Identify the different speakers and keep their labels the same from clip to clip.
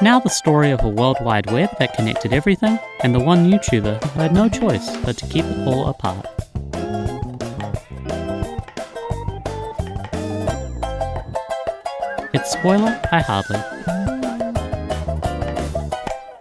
Speaker 1: Now the story of a World Wide Web that connected everything, and the one YouTuber who had no choice but to keep it all apart. It's spoiler, I hardly.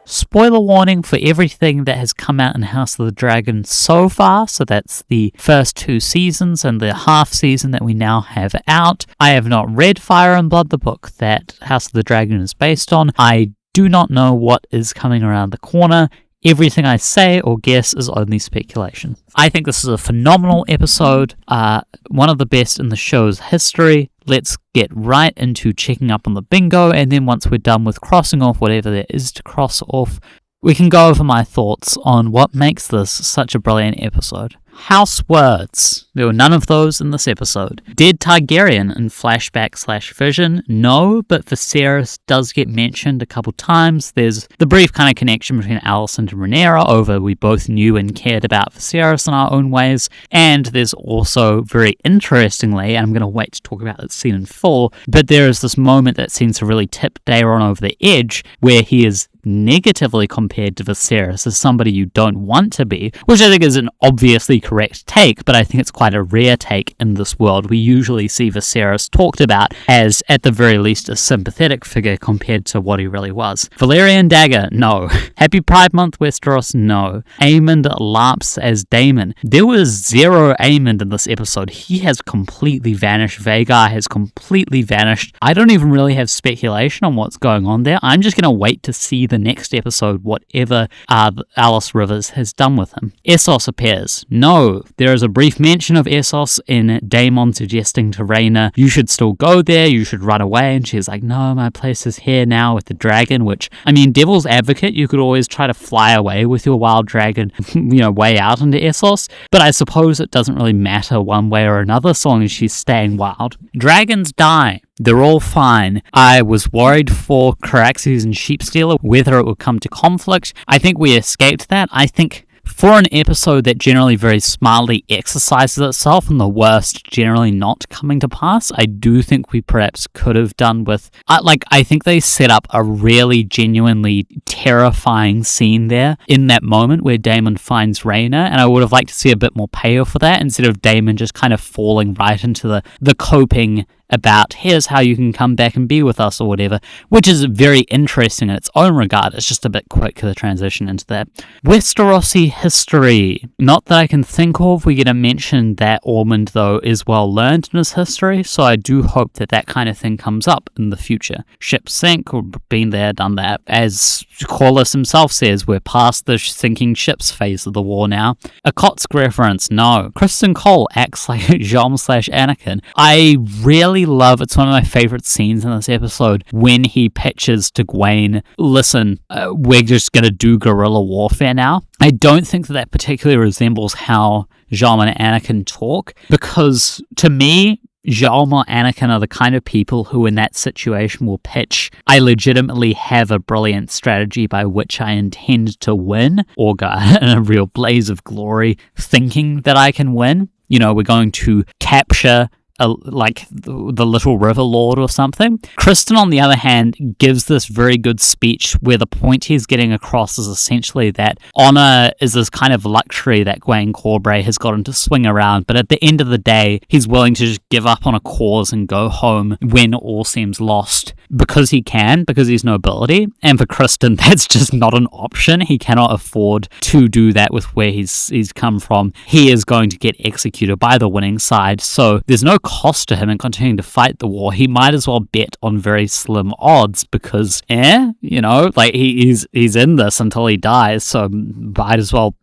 Speaker 1: Spoiler warning for everything that has come out in House of the Dragon so far, so that's the first 2 seasons and the half season that we now have out. I have not read Fire and Blood, the book that House of the Dragon is based on. I do not know what is coming around the corner. Everything I say or guess is only speculation. I think this is a phenomenal episode, one of the best in the show's history. Let's get right into checking up on the bingo, and then once we're done with crossing off whatever there is to cross off, we can go over my thoughts on what makes this such a brilliant episode. House words. There were none of those in this episode. Dead Targaryen in flashback/vision? No, but Viserys does get mentioned a couple times. There's the brief kind of connection between Alicent and Rhaenyra over we both knew and cared about Viserys in our own ways. And there's also, very interestingly, and I'm going to wait to talk about that scene in full, but there is this moment that seems to really tip Daeron over the edge where he is negatively compared to Viserys as somebody you don't want to be, which I think is an obviously correct take, but I think it's quite a rare take in this world. We usually see Viserys talked about as, at the very least, a sympathetic figure compared to what he really was. Valyrian Dagger, no. Happy Pride Month, Westeros, no. Aemond LARPs as Daemon. There was zero Aemond in this episode. He has completely vanished. Vhagar has completely vanished. I don't even really have speculation on what's going on there. I'm just going to wait to see the next episode, whatever Alice Rivers has done with him. Essos appears. No, there is a brief mention of Essos in Daemon suggesting to Rhaena, you should still go there, you should run away, and she's like, no, my place is here now with the dragon, which, I mean, devil's advocate, you could always try to fly away with your wild dragon, way out into Essos, but I suppose it doesn't really matter one way or another so long as she's staying wild. Dragons die. They're all fine. I was worried for Caraxes and Sheepstealer whether it would come to conflict. I think we escaped that. I think for an episode that generally very smartly exercises itself and the worst generally not coming to pass, I do think we perhaps could have done with, I think they set up a really genuinely terrifying scene there in that moment where Daemon finds Rhaena, and I would have liked to see a bit more payoff for that instead of Daemon just kind of falling right into the coping about here's how you can come back and be with us or whatever, which is very interesting in its own regard. It's just a bit quick the transition into that. Westerosi history. Not that I can think of. We get a mention that Ormond, though, is well learned in his history, so I do hope that that kind of thing comes up in the future. Ships sink, or been there, done that. As Corlys himself says, we're past the sinking ships phase of the war now. A Kotsk reference, no. Kristen Cole acts like Jean/Anakin. I really love, it's one of my favorite scenes in this episode when he pitches to Gwaine, listen, we're just going to do guerrilla warfare now. I don't think that particularly resembles how Jean and Anakin talk, because to me, Jean or Anakin are the kind of people who in that situation will pitch, I legitimately have a brilliant strategy by which I intend to win, or go in a real blaze of glory thinking that I can win. We're going to capture the Little River Lord or something. Kristen, on the other hand, gives this very good speech where the point he's getting across is essentially that honor is this kind of luxury that Gwaine Corbray has gotten to swing around, but at the end of the day, he's willing to just give up on a cause and go home when all seems lost because he can, because he's nobility. And for Kristen, that's just not an option. He cannot afford to do that with where he's come from. He is going to get executed by the winning side, so there's no cost to him in continuing to fight the war. He might as well bet on very slim odds because, he's in this until he dies, so might as well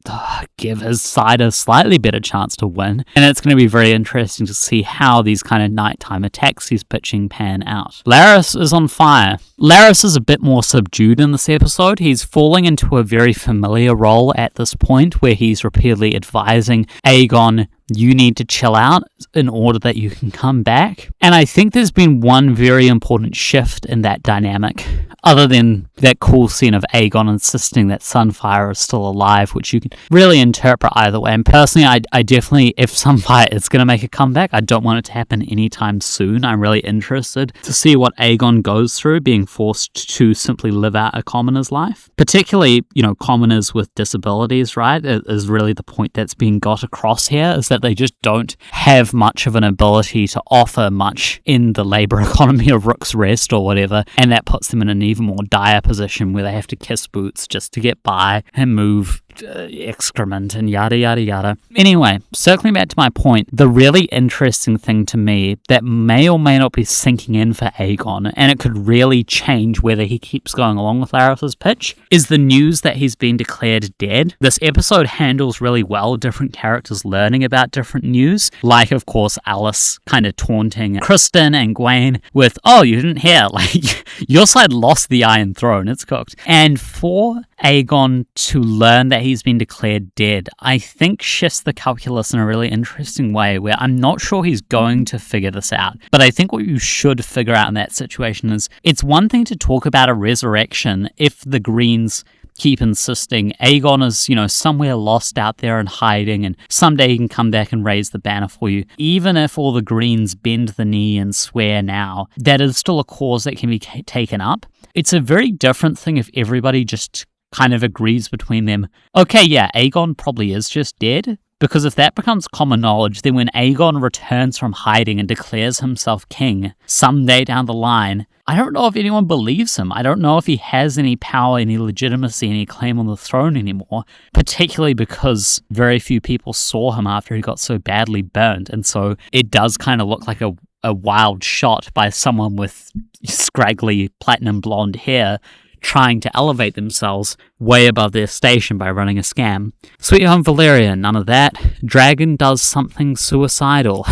Speaker 1: give his side a slightly better chance to win. And it's going to be very interesting to see how these kind of nighttime attacks he's pitching pan out. Larys is on fire. Larys is a bit more subdued in this episode. He's falling into a very familiar role at this point where he's repeatedly advising Aegon you need to chill out in order that you can come back. And I think there's been one very important shift in that dynamic, other than that cool scene of Aegon insisting that Sunfire is still alive, which you can really interpret either way. And personally, I definitely, if Sunfire is going to make a comeback, I don't want it to happen anytime soon. I'm really interested to see what Aegon goes through, being forced to simply live out a commoner's life. Particularly, commoners with disabilities, right, is really the point that's being got across here, is that they just don't have much of an ability to offer much in the labour economy of Rook's Rest or whatever, and that puts them in an even more dire position where they have to kiss boots just to get by and move excrement and yada yada yada. Anyway, circling back to my point, the really interesting thing to me that may or may not be sinking in for Aegon, and it could really change whether he keeps going along with Larys's pitch, is the news that he's been declared dead. This episode handles really well different characters learning about different news, like of course Alice kind of taunting Kristen and Gwaine with, oh, you didn't hear, like your side lost the Iron Throne, it's cooked. And for Aegon to learn that he's been declared dead, I think shifts the calculus in a really interesting way, where I'm not sure he's going to figure this out. But I think what you should figure out in that situation is, it's one thing to talk about a resurrection if the Greens keep insisting Aegon is, somewhere lost out there and hiding, and someday he can come back and raise the banner for you. Even if all the Greens bend the knee and swear now, that is still a cause that can be taken up. It's a very different thing if everybody just kind of agrees between them, okay, yeah, Aegon probably is just dead. Because if that becomes common knowledge, then when Aegon returns from hiding and declares himself king someday down the line, I don't know if anyone believes him. I don't know if he has any power, any legitimacy, any claim on the throne anymore, particularly because very few people saw him after he got so badly burnt. And so it does kind of look like a wild shot by someone with scraggly platinum blonde hair trying to elevate themselves way above their station by running a scam. Sweet Home Valyria, none of that. Dragon does something suicidal.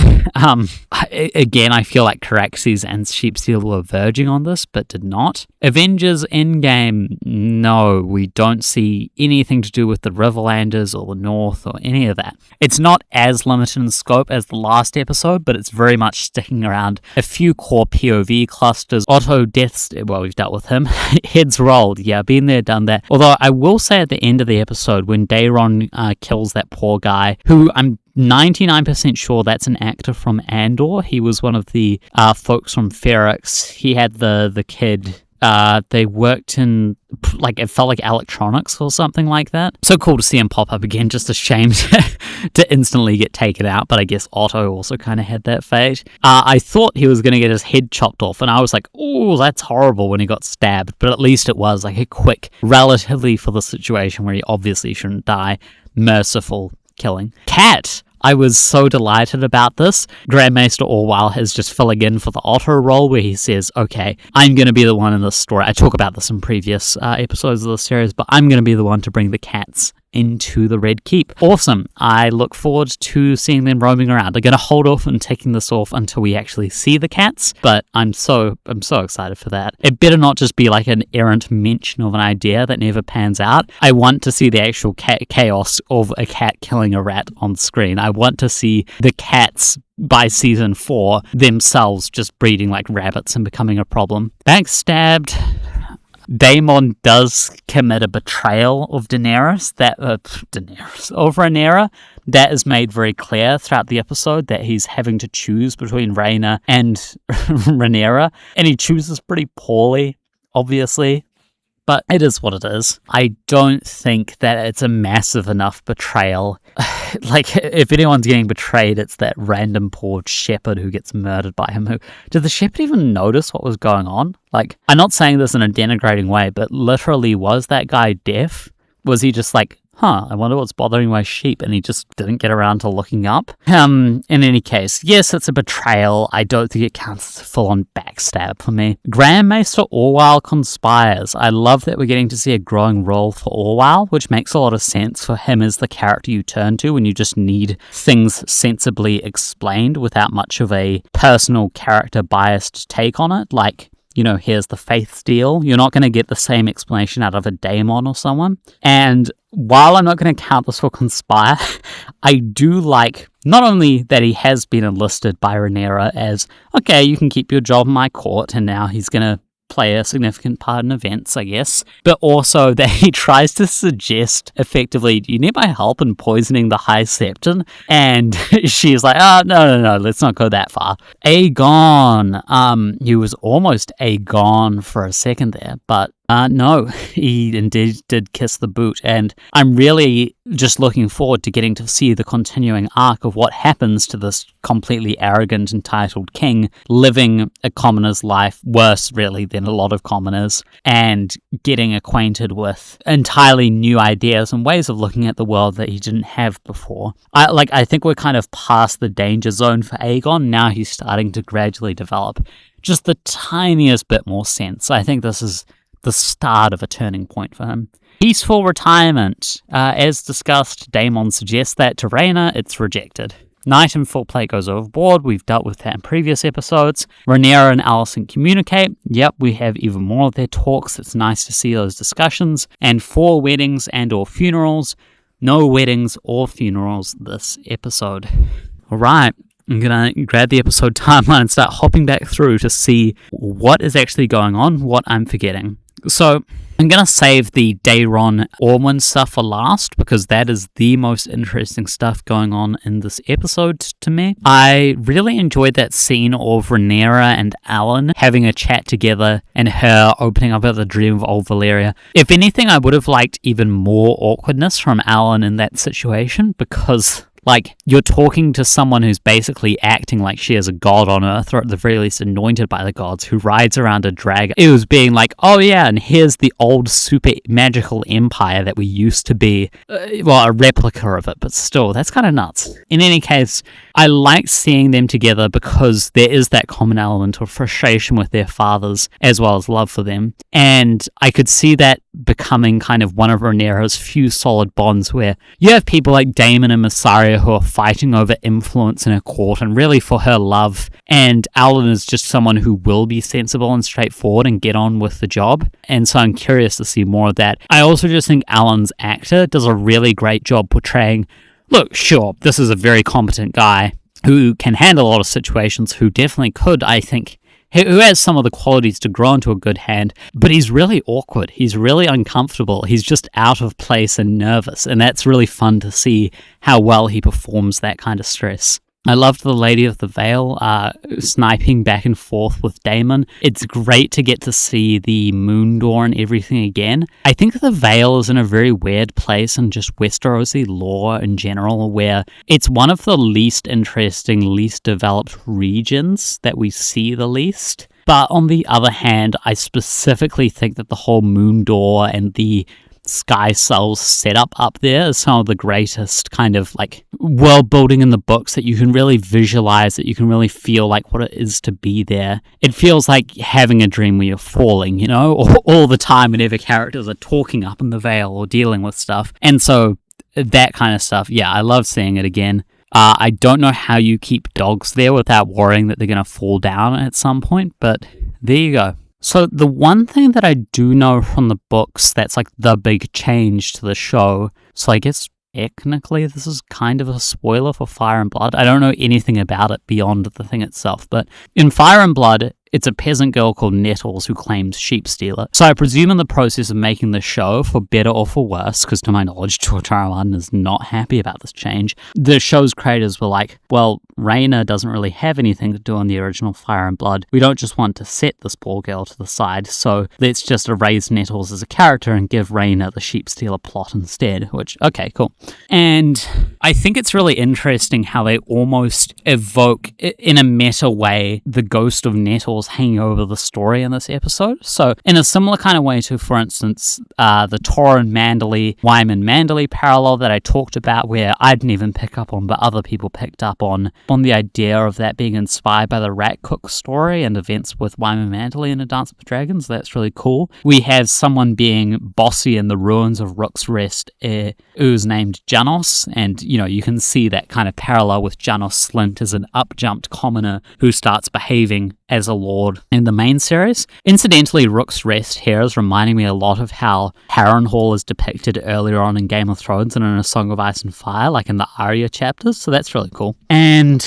Speaker 1: Again, I feel like Caraxes and Sheepsteel were verging on this, but did not. Avengers Endgame, no, we don't see anything to do with the Riverlanders or the North or any of that. It's not as limited in scope as the last episode, but it's very much sticking around a few core POV clusters. Otto deaths, well, we've dealt with him. Heads rolled, yeah, been there, done that. Although I will say at the end of the episode, when Daeron kills that poor guy, who I'm 99% sure that's an actor from Andor. He was one of the folks from Ferrix. He had the kid. They worked in, like, it felt like electronics or something like that. So cool to see him pop up again, just a shame to instantly get taken out, but I guess Otto also kind of had that fate. I thought he was going to get his head chopped off, and I was like, oh, that's horrible when he got stabbed, but at least it was like a quick, relatively for the situation where he obviously shouldn't die, merciful killing. Cat! I was so delighted about this. Grand Maester Orwell is just filling in for the Otto role, where he says, okay, I'm going to be the one in this story. I talk about this in previous episodes of the series, but I'm going to be the one to bring the cats into the Red Keep. Awesome. I look forward to seeing them roaming around. I'm going to hold off on taking this off until we actually see the cats, but I'm so excited for that. It better not just be like an errant mention of an idea that never pans out. I want to see the actual chaos of a cat killing a rat on screen. I want to see the cats by season 4 themselves just breeding like rabbits and becoming a problem. Backstabbed. Daemon does commit a betrayal of Daenerys, of Rhaenyra. That is made very clear throughout the episode, that he's having to choose between Rhaena and Rhaenyra, and he chooses pretty poorly, obviously. But it is what it is. I don't think that it's a massive enough betrayal. Like, if anyone's getting betrayed, it's that random poor shepherd who gets murdered by him. Did the shepherd even notice what was going on? Like, I'm not saying this in a denigrating way, but literally, was that guy deaf? Was he just like, I wonder what's bothering my sheep, and he just didn't get around to looking up? In any case, yes, it's a betrayal. I don't think it counts as a full-on backstab for me. Grand Maester Orwell conspires. I love that we're getting to see a growing role for Orwell, which makes a lot of sense for him as the character you turn to when you just need things sensibly explained without much of a personal character biased take on it. Like, here's the faith deal. You're not going to get the same explanation out of a daemon or someone. And while I'm not going to count this for conspire, I do like not only that he has been enlisted by Rhaenyra as, okay, you can keep your job in my court, and now he's going to play a significant part in events, I guess, but also that he tries to suggest effectively, do you need my help in poisoning the High Septon? And she's like, oh, no, let's not go that far. Aegon, he was almost Aegon for a second there, but no, he indeed did kiss the boot, and I'm really just looking forward to getting to see the continuing arc of what happens to this completely arrogant, entitled king living a commoner's life, worse really than a lot of commoners, and getting acquainted with entirely new ideas and ways of looking at the world that he didn't have before. I think we're kind of past the danger zone for Aegon. Now he's starting to gradually develop just the tiniest bit more sense. I think this is the start of a turning point for him. Peaceful retirement. As discussed, Daemon suggests that to Rhaena, it's rejected. Night in full plate goes overboard. We've dealt with that in previous episodes. Rhaenyra and Alicent communicate. Yep, we have even more of their talks. It's nice to see those discussions. And 4 weddings and or funerals. No weddings or funerals this episode. Alright, I'm going to grab the episode timeline and start hopping back through to see what is actually going on, what I'm forgetting. So, I'm going to save the Daeron Ormond stuff for last, because that is the most interesting stuff going on in this episode to me. I really enjoyed that scene of Rhaenyra and Alan having a chat together and her opening up about the dream of old Valyria. If anything, I would have liked even more awkwardness from Alan in that situation, because you're talking to someone who's basically acting like she is a god on earth, or at the very least anointed by the gods, who rides around a dragon. It was being like, oh yeah, and here's the old super magical empire that we used to be. A replica of it, but still, that's kind of nuts. In any case, I like seeing them together because there is that common element of frustration with their fathers, as well as love for them. And I could see that becoming kind of one of Rhaenyra's few solid bonds, where you have people like Daemon and Mysaria who are fighting over influence in her court and really for her love, and Alan is just someone who will be sensible and straightforward and get on with the job, and so I'm curious to see more of that. I also just think Alan's actor does a really great job portraying, look, sure, this is a very competent guy who can handle a lot of situations, who definitely could, I think, who has some of the qualities to grow into a good hand, but he's really awkward. He's really uncomfortable. He's just out of place and nervous, and that's really fun to see how well he performs that kind of stress. I loved the Lady of the Vale sniping back and forth with Daemon. It's great to get to see the moon door and everything again. I think the Vale is in a very weird place in just Westerosi lore in general, where it's one of the least interesting, least developed regions that we see the least. But on the other hand, I specifically think that the whole moon door and the Sky Cells setup up there is some of the greatest kind of world building in the books, that you can really visualize, that you can really feel like what it is to be there. It feels like having a dream where you're falling, all the time whenever characters are talking up in the Vale or dealing with stuff. And so that kind of stuff, yeah, I love seeing it again. I don't know how you keep dogs there without worrying that they're going to fall down at some point, but there you go. So the one thing that I do know from the books that's the big change to the show, so I guess technically this is kind of a spoiler for Fire and Blood. I don't know anything about it beyond the thing itself, but in Fire and Blood, it's a peasant girl called Nettles who claims sheep stealer. So I presume in the process of making the show, for better or for worse, because to my knowledge, George R. R. Martin is not happy about this change, the show's creators were like, well, Rhaena doesn't really have anything to do on the original Fire and Blood. We don't just want to set this poor girl to the side, so let's just erase Nettles as a character and give Rhaena the sheep stealer plot instead, which, okay, cool. And I think it's really interesting how they almost evoke, in a meta way, the ghost of Nettles hanging over the story in this episode. So in a similar kind of way to, for instance, the Torrhen Manderley, Wyman Manderley parallel that I talked about, where I didn't even pick up on, but other people picked up on the idea of that being inspired by the Rat Cook story and events with Wyman Manderley in A Dance with Dragons. That's really cool. We have someone being bossy in the ruins of Rook's Rest, who's named Janos, and you can see that kind of parallel with Janos Slint as an up-jumped commoner who starts behaving as a lord in the main series. Incidentally, Rook's Rest here is reminding me a lot of how Harrenhal is depicted earlier on in Game of Thrones and in A Song of Ice and Fire, like in the Arya chapters, so that's really cool. And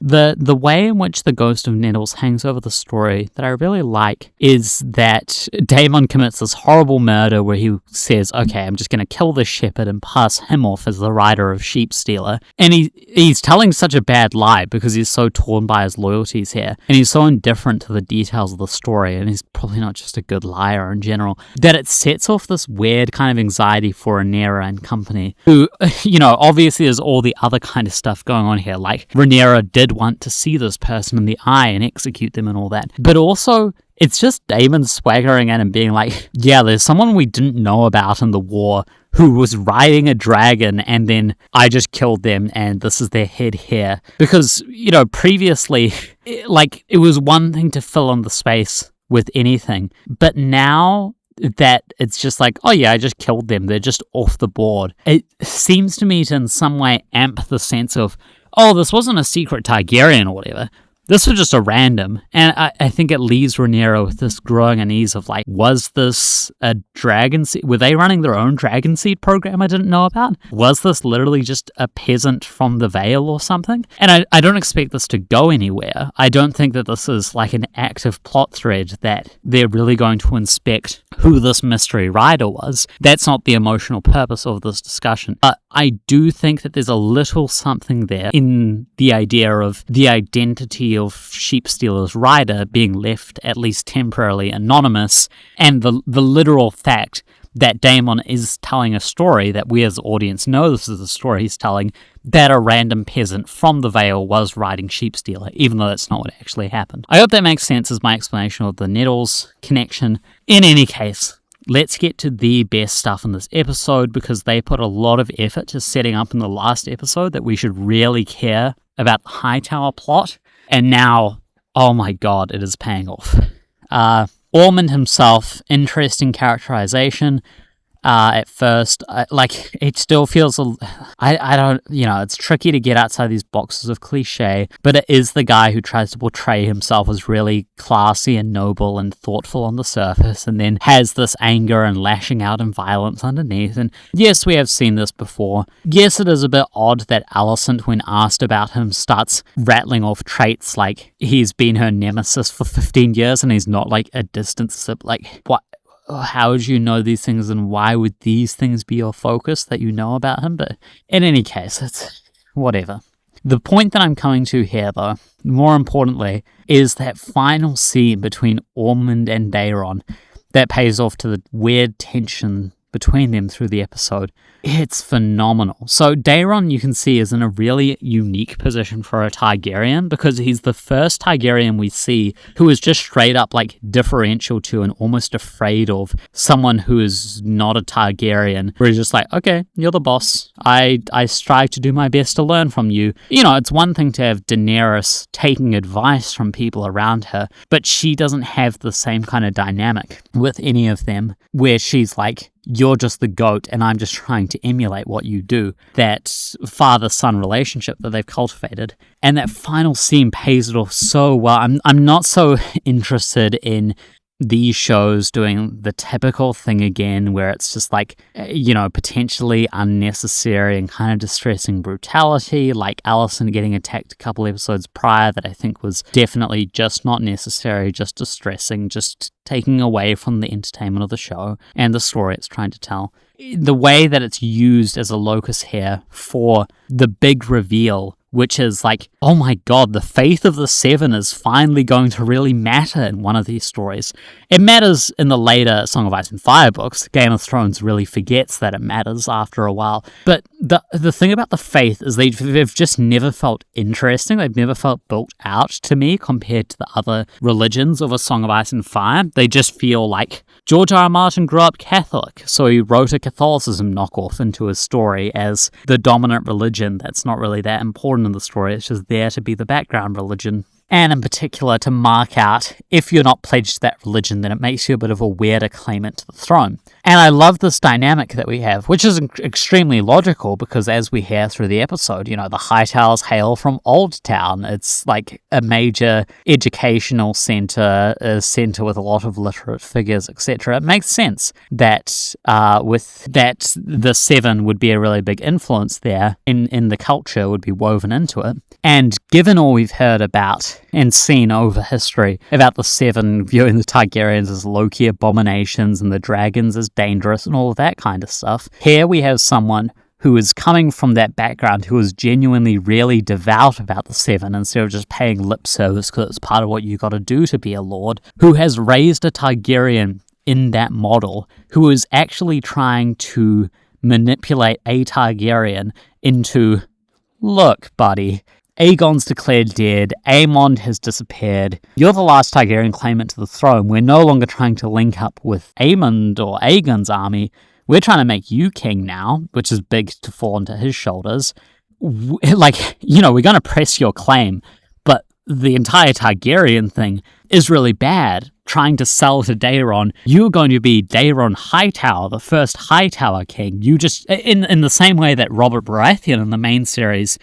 Speaker 1: the way in which the Ghost of Nettles hangs over the story that I really like is that Daemon commits this horrible murder where he says, okay, I'm just going to kill this shepherd and pass him off as the rider of Sheepstealer. And he's telling such a bad lie because he's so torn by his loyalties here. And he's so indifferent to the details of the story, and he's probably not just a good liar in general, that it sets off this weird kind of anxiety for Rhaenyra and company, who, obviously there's all the other kind of stuff going on here. Like, Rhaenyra did want to see this person in the eye and execute them and all that. But also, it's just Daemon swaggering at him being like, yeah, there's someone we didn't know about in the war who was riding a dragon and then I just killed them and this is their head here. Because, previously, it was one thing to fill in the space with anything. But now that it's just like, oh yeah, I just killed them, they're just off the board. It seems to me to in some way amp the sense of, oh, this wasn't a secret Targaryen or whatever. This was just a random. And I think it leaves Rhaenyra with this growing unease of like, was this a dragon seed? Were they running their own dragon seed program I didn't know about? Was this literally just a peasant from the Vale or something? And I don't expect this to go anywhere. I don't think that this is like an active plot thread that they're really going to inspect who this mystery rider was. That's not the emotional purpose of this discussion. But I do think that there's a little something there in the idea of the identity of Sheepstealer's rider being left at least temporarily anonymous, and the literal fact that Daemon is telling a story that we as the audience know this is the story he's telling, that a random peasant from the Vale was riding Sheepstealer, even though that's not what actually happened. I hope that makes sense as my explanation of the Nettles connection. In any case, let's get to the best stuff in this episode, because they put a lot of effort to setting up in the last episode that we should really care about the Hightower plot. And now, oh my god, it is paying off. Ormond himself, interesting characterization. At first, it still feels, I don't, it's tricky to get outside these boxes of cliche, but it is the guy who tries to portray himself as really classy and noble and thoughtful on the surface, and then has this anger and lashing out and violence underneath. And yes, we have seen this before. Yes, it is a bit odd that Alicent, when asked about him, starts rattling off traits like he's been her nemesis for 15 years and he's not like a distant sibling. Like, what? How would you know these things, and why would these things be your focus that you know about him? But in any case, it's whatever. The point that I'm coming to here, though, more importantly, is that final scene between Ormond and Daeron that pays off to the weird tension between them through the episode. It's phenomenal. So Daeron, you can see, is in a really unique position for a Targaryen, because he's the first Targaryen we see who is just straight up like differential to and almost afraid of someone who is not a Targaryen, where he's just like, okay, you're the boss. I strive to do my best to learn from you. It's one thing to have Daenerys taking advice from people around her, but she doesn't have the same kind of dynamic with any of them, where she's like, you're just the goat and I'm just trying to emulate what you do. That father-son relationship that they've cultivated. And that final scene pays it off so well. I'm not so interested in these shows doing the typical thing again, where it's just like, potentially unnecessary and kind of distressing brutality, like Alicent getting attacked a couple episodes prior, that I think was definitely just not necessary, just distressing, just taking away from the entertainment of the show and the story it's trying to tell. The way that it's used as a locus here for the big reveal, which is like, oh my god, the faith of the Seven is finally going to really matter in one of these stories. It matters in the later Song of Ice and Fire books. Game of Thrones really forgets that it matters after a while. But the thing about the faith is they've just never felt interesting. They've never felt built out to me compared to the other religions of A Song of Ice and Fire. They just feel like George R. R. Martin grew up Catholic, so he wrote a Catholicism knockoff into his story as the dominant religion that's not really that important in the story. It's just there to be the background religion. and in particular to mark out if you're not pledged to that religion, then it makes you a bit of a weirder claimant to the throne. And I love this dynamic that we have, which is extremely logical because as we hear through the episode, the Hightowers hail from Old Town. It's like a major educational centre, a centre with a lot of literate figures, etc. It makes sense that the Seven would be a really big influence there in the culture, would be woven into it. And given all we've heard about and seen over history about the Seven viewing the Targaryens as low-key abominations and the dragons as dangerous and all of that kind of stuff, here we have someone who is coming from that background, who is genuinely really devout about the Seven instead of just paying lip service because it's part of what you got to do to be a lord, who has raised a Targaryen in that model, who is actually trying to manipulate a Targaryen into, look, buddy, Aegon's declared dead, Aemond has disappeared, you're the last Targaryen claimant to the throne, we're no longer trying to link up with Aemond or Aegon's army, we're trying to make you king now, which is big to fall onto his shoulders. We're going to press your claim, but the entire Targaryen thing is really bad. Trying to sell to Daeron, you're going to be Daeron Hightower, the first Hightower king. You just, in the same way that Robert Baratheon in the main series,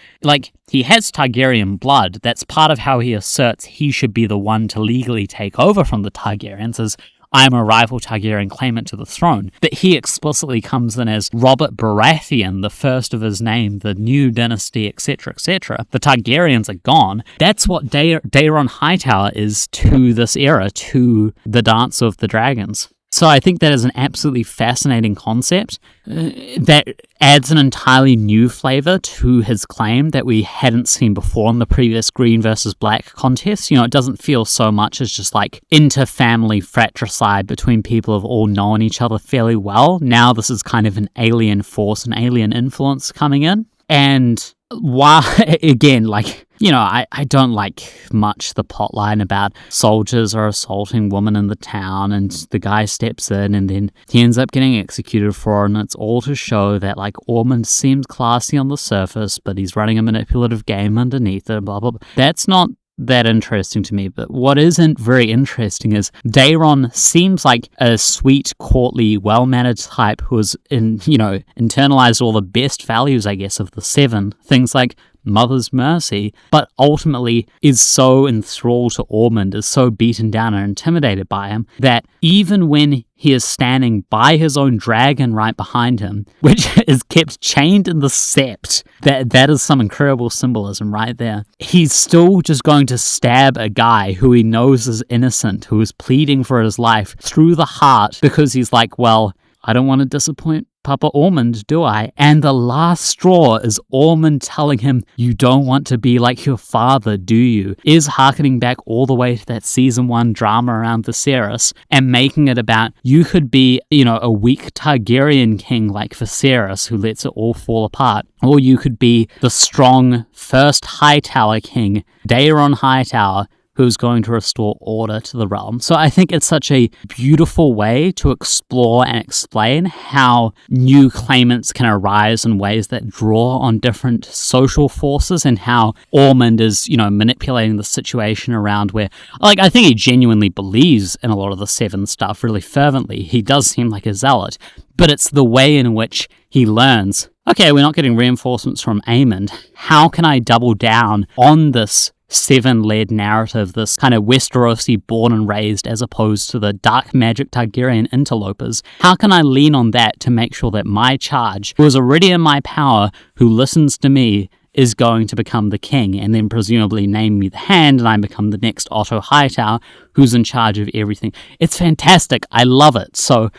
Speaker 1: he has Targaryen blood. That's part of how he asserts he should be the one to legally take over from the Targaryens, is I'm a rival Targaryen claimant to the throne. But he explicitly comes in as Robert Baratheon, the first of his name, the new dynasty, etc., etc. The Targaryens are gone. That's what Daeron Hightower is to this era, to the Dance of the Dragons. So I think that is an absolutely fascinating concept that adds an entirely new flavour to his claim that we hadn't seen before in the previous green versus black contest. It doesn't feel so much as just inter-family fratricide between people who've all known each other fairly well. Now this is kind of an alien force, an alien influence coming in. And while, again, I don't like much the plotline about soldiers are assaulting women in the town and the guy steps in and then he ends up getting executed for it, and it's all to show that Ormond seems classy on the surface but he's running a manipulative game underneath it, blah blah blah. That's not that interesting to me, but what isn't very interesting is Daeron seems like a sweet, courtly, well-mannered type who has internalized all the best values, I guess, of the Seven, things like mother's mercy, but ultimately is so enthralled to Ormond, is so beaten down and intimidated by him, that even when he is standing by his own dragon right behind him, which is kept chained in the sept, that is some incredible symbolism right there, he's still just going to stab a guy who he knows is innocent, who is pleading for his life, through the heart, because he's like, well, I don't want to disappoint Papa Ormond, do I? And the last straw is Ormond telling him, you don't want to be like your father, do you? Is harkening back all the way to that season 1 drama around Viserys and making it about, you could be, a weak Targaryen king like Viserys who lets it all fall apart. Or you could be the strong first Hightower king, Daeron Hightower, who's going to restore order to the realm. So I think it's such a beautiful way to explore and explain how new claimants can arise in ways that draw on different social forces, and how Ormond is, manipulating the situation around where, I think he genuinely believes in a lot of the Seven stuff really fervently. He does seem like a zealot, but it's the way in which he learns, okay, we're not getting reinforcements from Aemond. How can I double down on this Seven-led narrative, this kind of Westerosi born and raised, as opposed to the dark magic Targaryen interlopers? How can I lean on that to make sure that my charge, who is already in my power, who listens to me, is going to become the king, and then presumably name me the Hand, and I become the next Otto Hightower, who's in charge of everything. It's fantastic. I love it. So,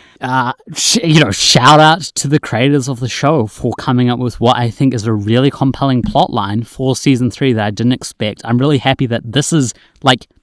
Speaker 1: shout out to the creators of the show for coming up with what I think is a really compelling plotline for season 3 that I didn't expect. I'm really happy that this is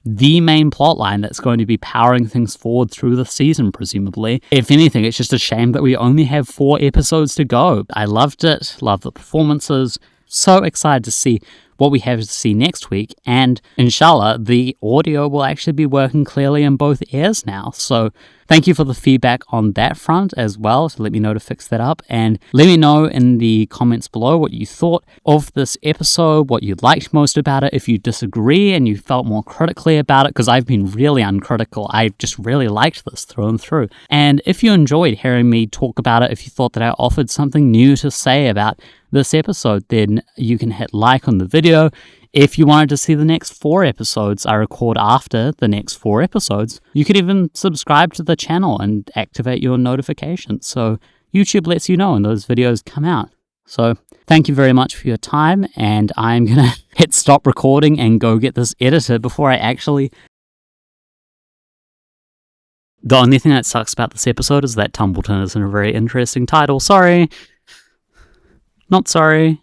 Speaker 1: the main plotline that's going to be powering things forward through the season, presumably. If anything, it's just a shame that we only have 4 episodes to go. I loved it. Loved the performances. So excited to see what we have to see next week, and inshallah the audio will actually be working clearly in both ears now, so thank you for the feedback on that front as well. So let me know to fix that up. And let me know in the comments below what you thought of this episode, what you liked most about it. If you disagree and you felt more critically about it, because I've been really uncritical. I just really liked this through and through. And if you enjoyed hearing me talk about it, if you thought that I offered something new to say about this episode, then you can hit like on the video. If you wanted to see the next 4 episodes I record after the next 4 episodes, you could even subscribe to the channel and activate your notifications so YouTube lets you know when those videos come out. So thank you very much for your time, and I'm going to hit stop recording and go get this edited before I actually... The only thing that sucks about this episode is that Tumbleton isn't a very interesting title. Sorry. Not sorry.